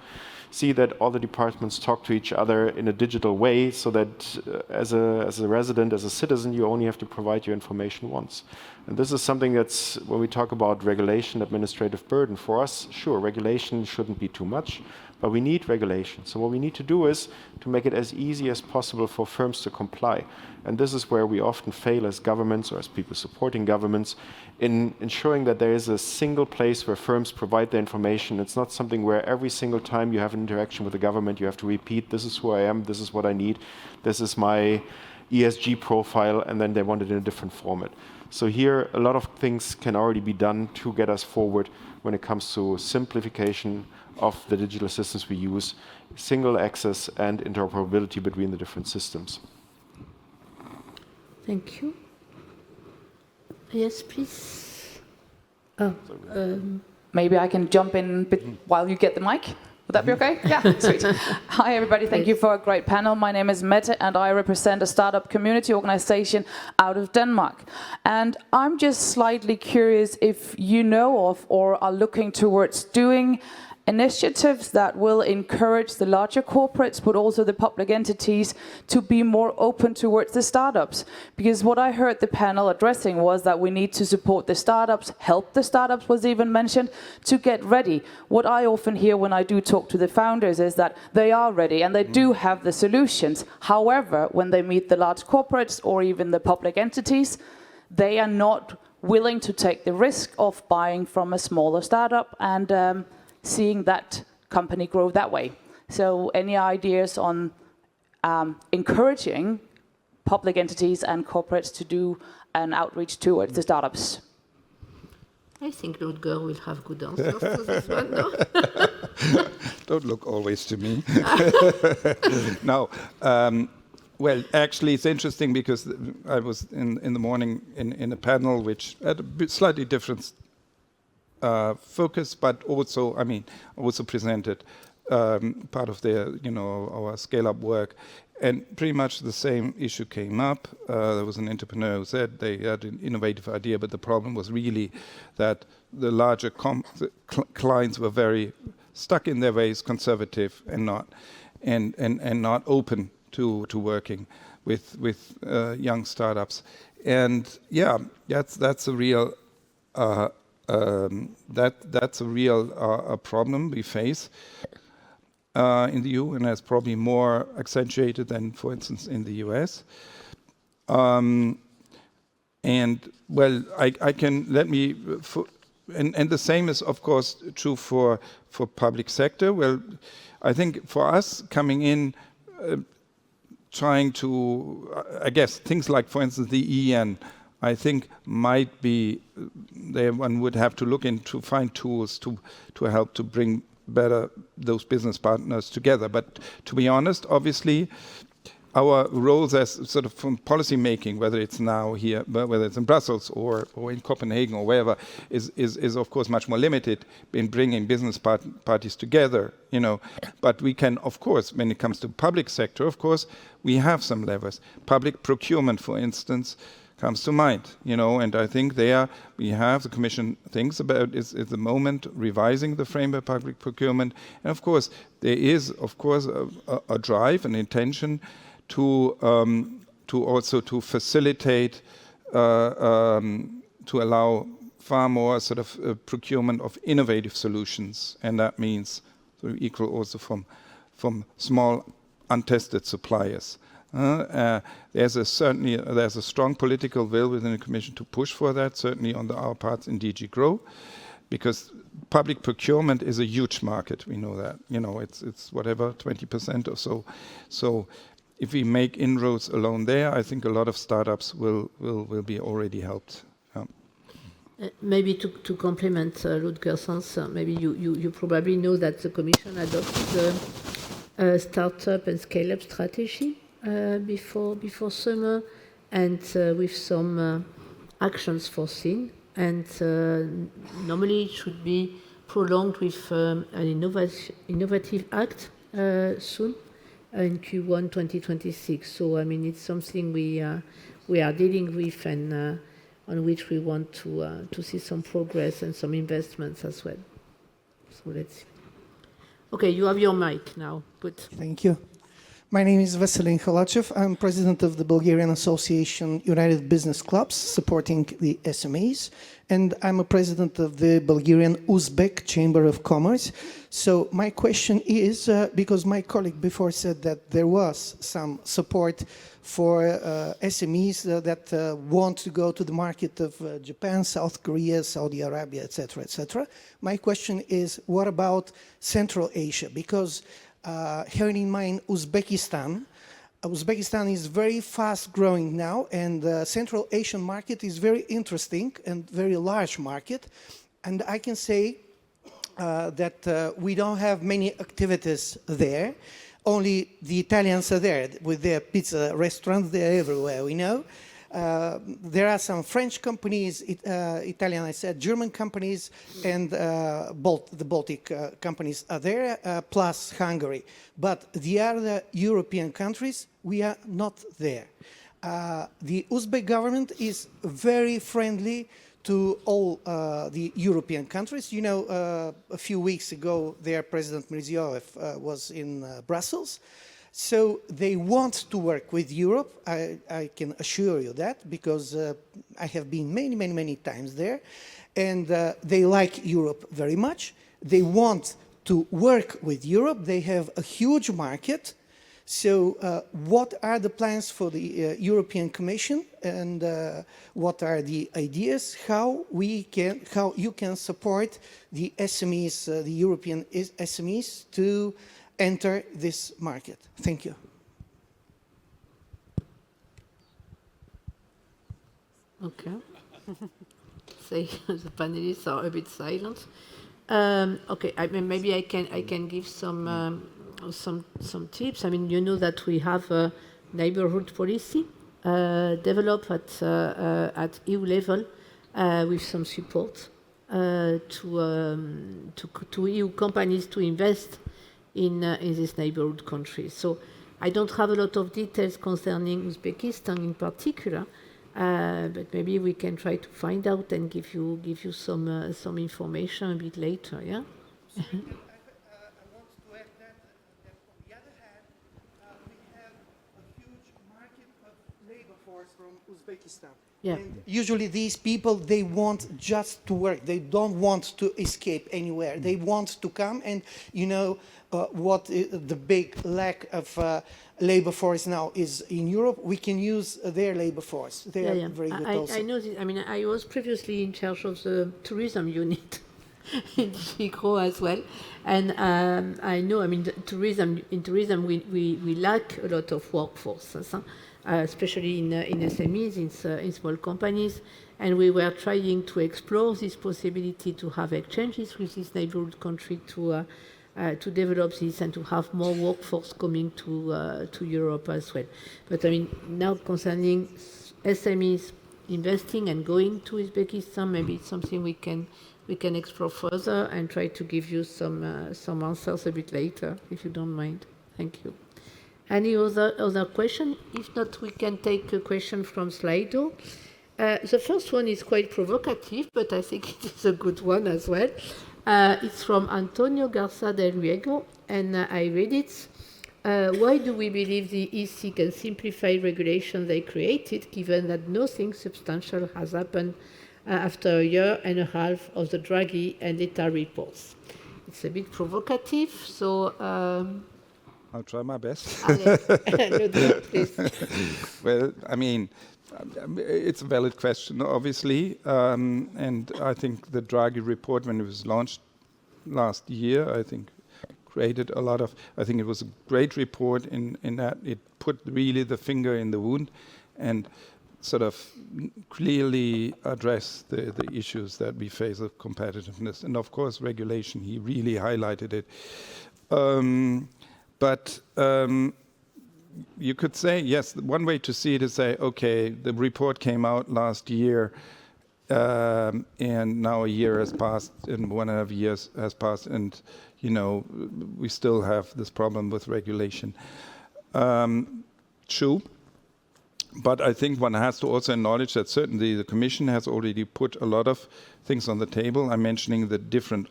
see that all the departments talk to each other in a digital way, so that as a resident, as a citizen, you only have to provide your information once. And this is something that's, when we talk about regulation, administrative burden, for us, sure, regulation shouldn't be too much, but we need regulation. So what we need to do is to make it as easy as possible for firms to comply. And this is where we often fail as governments or as people supporting governments in ensuring that there is a single place where firms provide the information. It's not something where every single time you have an interaction with the government, you have to repeat, this is who I am, this is what I need, this is my ESG profile, and then they want it in a different format. So here, a lot of things can already be done to get us forward when it comes to simplification of the digital systems we use, single access and interoperability between the different systems. Thank you. Yes, please. Oh, maybe I can jump in a bit while you get the mic. Would that be okay? Yeah, sweet. Hi, everybody. Thank you for a great panel. My name is Mette, and I represent a startup community organization out of Denmark. And I'm just slightly curious if you know of or are looking towards doing initiatives that will encourage the larger corporates, but also the public entities, to be more open towards the startups. Because what I heard the panel addressing was that we need to support the startups, help the startups was even mentioned, to get ready. What I often hear when I do talk to the founders is that they are ready and they do have the solutions. However, when they meet the large corporates or even the public entities, they are not willing to take the risk of buying from a smaller startup and seeing that company grow that way. So any ideas on encouraging public entities and corporates to do an outreach towards the startups? I think Ludger will have good answers to this one, no? Don't look always to me. No. Well, actually, it's interesting because I was in the morning in a panel which had a bit slightly different focus, but also, I also presented part of our scale-up work, and pretty much the same issue came up. There was an entrepreneur who said they had an innovative idea, but the problem was really that the larger clients were very stuck in their ways, conservative, and not open to working with young startups. And yeah, that's a real. That's a real problem we face in the EU, and that's probably more accentuated than, for instance, in the US. And well, I can and the same is of course true for public sector. Well, I think for us coming in, trying to, I guess things like, for instance, the EN. I think might be one would have to look into find tools to help to bring better those business partners together. But to be honest, obviously, our roles as sort of from policy making, whether it's now here, whether it's in Brussels or in Copenhagen or wherever, is of course much more limited in bringing business parties together, you know. But we can, of course, when it comes to public sector, of course, we have some levers. Public procurement, for instance, comes to mind, you know, and I think there we have, the Commission thinks about is at the moment revising the framework public procurement, and of course there is, of course, a drive, an intention to also to facilitate, to allow far more sort of procurement of innovative solutions, and that means sort of equal also from small untested suppliers. There's a strong political will within the Commission to push for that, certainly on our parts in DG GROW, because public procurement is a huge market. We know that. You know, it's whatever 20% or so. So if we make inroads alone there, I think a lot of startups will be already helped. Maybe to complement Ludger's, maybe you probably know that the Commission adopted a startup and scale-up strategy before summer, and with some actions foreseen. And normally it should be prolonged with an innovative act soon in Q1 2026. So I mean, it's something we are dealing with, and on which we want to see some progress and some investments as well. So let's see. Okay, you have your mic now. Good. Thank you. My name is Vasilin Khalachev. I'm president of the Bulgarian Association United Business Clubs, supporting the SMEs. And I'm a president of the Bulgarian Uzbek Chamber of Commerce. So my question is, because my colleague before said that there was some support for SMEs that want to go to the market of Japan, South Korea, Saudi Arabia, etc., etc. My question is, what about Central Asia? Because having in mind Uzbekistan is very fast growing now, and the Central Asian market is very interesting and very large market. And I can say that we don't have many activities there. Only the Italians are there with their pizza restaurants. They're everywhere, we know. There are some French companies, Italian, I said, German companies, and the Baltic companies are there, plus Hungary. But the other European countries, we are not there. The Uzbek government is very friendly to all the European countries. You know, a few weeks ago, their President Mirziyoyev was in Brussels. So they want to work with Europe, I can assure you that, because I have been many times there, and they like Europe very much. They want to work with Europe. They have a huge market. So what are the plans for the European Commission, and what are the ideas how you can support the SMEs, the European SMEs, to enter this market? Thank you. Okay. Say the panelists are a bit silent. Okay, maybe I can give some tips. I mean, you know that we have a neighborhood policy developed at EU level with some support to EU companies to invest in this neighborhood countries. So I don't have a lot of details concerning Uzbekistan in particular, but maybe we can try to find out and give you some information a bit later. Yeah. I want to add that on the other hand, we have a huge market of labor force from Uzbekistan. Yeah. And usually these people, they want just to work. They don't want to escape anywhere. They want to come, and you know what the big lack of labor force now is in Europe. We can use their labor force. They are very good also. I know this. I mean, I was previously in charge of the tourism unit in GROW as well, and I know. I mean, in tourism we lack a lot of workforce. Especially in SMEs, in small companies, and we were trying to explore this possibility to have exchanges with this neighborhood country to to develop this and to have more workforce coming to Europe as well. But I mean, now concerning SMEs investing and going to Uzbekistan, maybe it's something we can explore further and try to give you some answers a bit later, if you don't mind. Thank you. Any other question? If not, we can take a question from Slido. The first one is quite provocative, but I think it is a good one as well. It's from Antonio Garza del Riego, and I read it. Why do we believe the EC can simplify regulation they created, given that nothing substantial has happened after a year and a half of the Draghi and Letta reports? It's a bit provocative, so... I'll try my best. Please. Well, I mean, it's a valid question, obviously, and I think the Draghi report, when it was launched last year, I think created a lot of. I think it was a great report in that it put really the finger in the wound, and sort of clearly address the issues that we face of competitiveness, and of course regulation. He really highlighted it. But you could say, yes, one way to see it is say, okay, the report came out last year, and now a year has passed, and 1.5 years has passed, and we still have this problem with regulation. True, but I think one has to also acknowledge that certainly the Commission has already put a lot of things on the table. I'm mentioning the different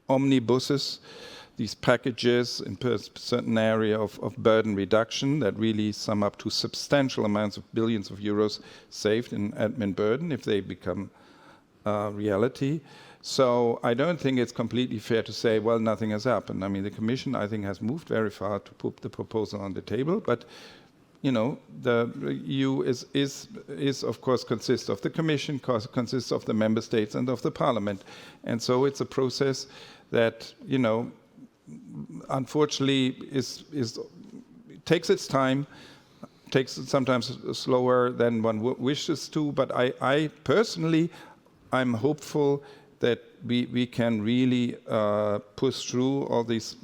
omnibuses, these packages in a certain area of burden reduction that really sum up to substantial amounts of billions of euros saved in admin burden if they become reality. So I don't think it's completely fair to say, well, nothing has happened. I mean, the Commission, I think, has moved very far to put the proposal on the table, but the EU is of course consists of the Commission, consists of the Member States and of the Parliament. And so it's a process that, unfortunately takes its time, takes it sometimes slower than one wishes to, but I personally, I'm hopeful that we can really push through all these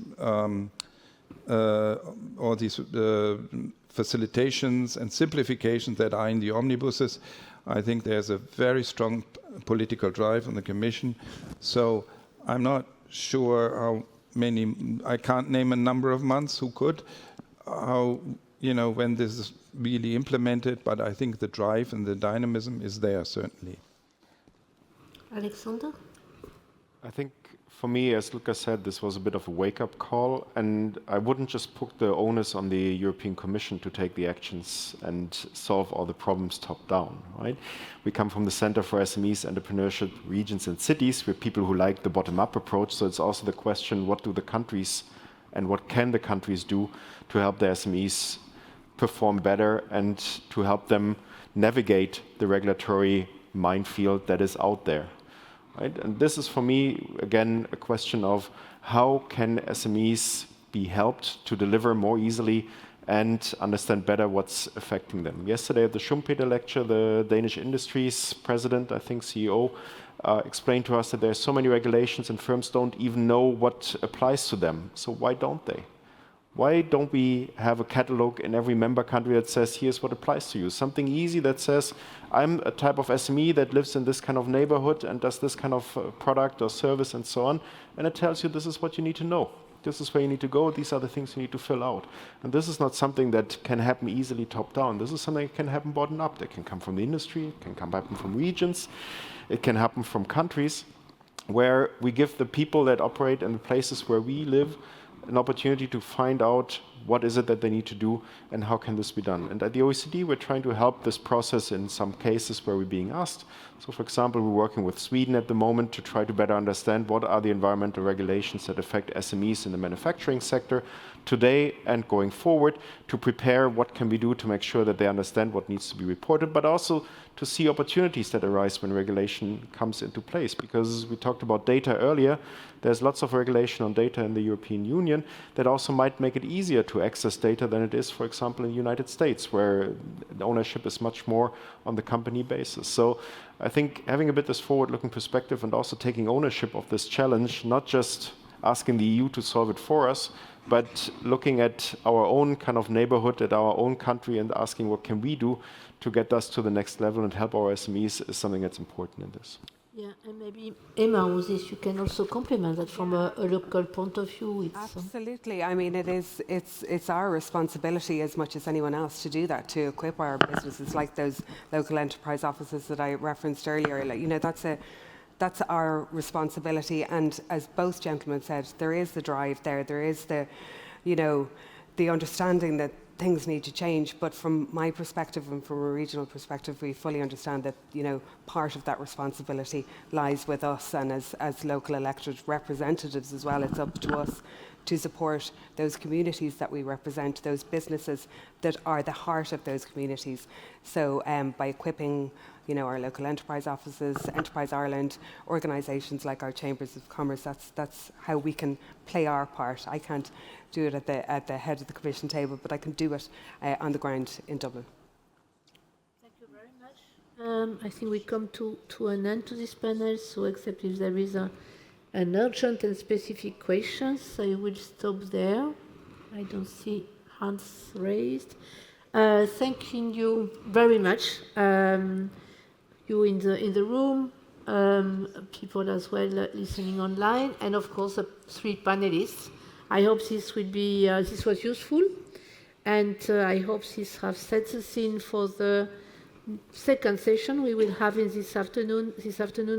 facilitations and simplifications that are in the omnibuses. I think there's a very strong political drive on the Commission. So I'm not sure how many, I can't name a number of months who could, when this is really implemented, but I think the drive and the dynamism is there, certainly. Alexander? I think for me, as Lucas said, this was a bit of a wake-up call, and I wouldn't just put the onus on the European Commission to take the actions and solve all the problems top-down, right? We come from the Center for SMEs, Entrepreneurship, Regions and Cities. We're people who like the bottom-up approach, so it's also the question, what do the countries and what can the countries do to help their SMEs perform better and to help them navigate the regulatory minefield that is out there. Right? And this is, for me, again, a question of how can SMEs be helped to deliver more easily and understand better what's affecting them. Yesterday at the Schumpeter lecture, the Danish Industries president, I think CEO, explained to us that there are so many regulations and firms don't even know what applies to them. So why don't they? Why don't we have a catalog in every member country that says, here's what applies to you? Something easy that says, I'm a type of SME that lives in this kind of neighborhood and does this kind of product or service and so on. And it tells you this is what you need to know. This is where you need to go. These are the things you need to fill out. And this is not something that can happen easily top down. This is something that can happen bottom up. That can come from the industry. It can happen from regions. It can happen from countries where we give the people that operate in the places where we live an opportunity to find out what is it that they need to do and how can this be done. And at the OECD, we're trying to help this process in some cases where we're being asked. So for example, we're working with Sweden at the moment to try to better understand what are the environmental regulations that affect SMEs in the manufacturing sector today and going forward, to prepare what can we do to make sure that they understand what needs to be reported, but also to see opportunities that arise when regulation comes into place. Because we talked about data earlier, there's lots of regulation on data in the European Union that also might make it easier to access data than it is, for example, in the United States, where the ownership is much more on the company basis. So I think having a bit this forward-looking perspective and also taking ownership of this challenge, not just asking the EU to solve it for us, but looking at our own kind of neighborhood, at our own country, and asking what can we do to get us to the next level and help our SMEs is something that's important in this. Yeah, and maybe Emma, with this, you can also complement that from a local point of view. Absolutely. I mean, it's our responsibility as much as anyone else to do that, to equip our businesses like those local enterprise offices that I referenced earlier. Like, you know, that's our responsibility. And as both gentlemen said, there is the drive there. There is the, you know, the understanding that things need to change, but from my perspective and from a regional perspective, we fully understand that, you know, part of that responsibility lies with us, and as local elected representatives as well, it's up to us to support those communities that we represent, those businesses that are the heart of those communities. So by equipping, you know, our local enterprise offices, Enterprise Ireland, organisations like our Chambers of Commerce, that's how we can play our part. I can't do it at the head of the Commission table, but I can do it on the ground in Dublin. Thank you very much. I think we come to an end to this panel, so except if there is an urgent and specific questions, I will stop there. I don't see hands raised. Thanking you very much. You in the room, people as well listening online, and of course the three panelists. I hope this will be this was useful, and I hope this has set the scene for the second session we will have in this afternoon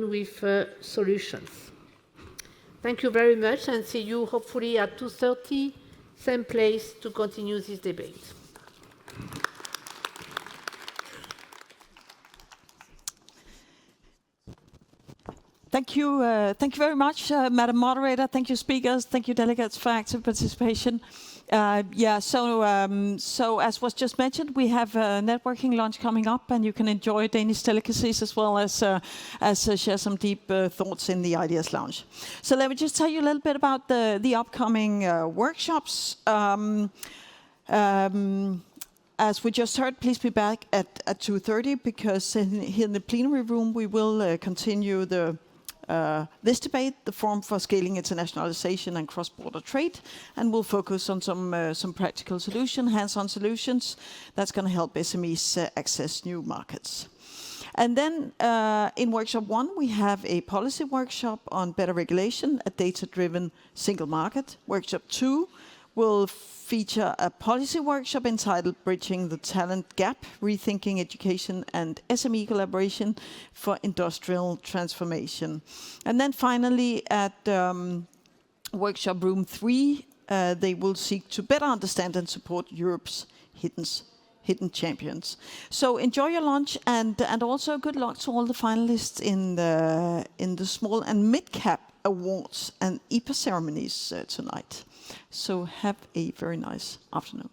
with solutions. Thank you very much, and see you hopefully at 2:30, same place, to continue this debate. Thank you very much, Madam Moderator. Thank you, speakers. Thank you, delegates, for active participation. So as was just mentioned, we have a networking lunch coming up, and you can enjoy Danish delicacies as well as share some deep thoughts in the Ideas Lounge. So let me just tell you a little bit about the upcoming workshops. As we just heard, please be back at 2:30, because here in the plenary room we will continue this debate, the Forum for Scaling Internationalization and Cross-Border Trade, and we'll focus on some practical solutions, hands-on solutions that's going to help SMEs access new markets. And then in workshop 1, we have a policy workshop on better regulation, a data-driven single market. Workshop 2 will feature a policy workshop entitled Bridging the Talent Gap, Rethinking Education and SME Collaboration for Industrial Transformation. And then finally at workshop room 3, they will seek to better understand and support Europe's hidden champions. So enjoy your lunch, and also good luck to all the finalists in the small and mid-cap awards and IPA ceremonies tonight. So have a very nice afternoon.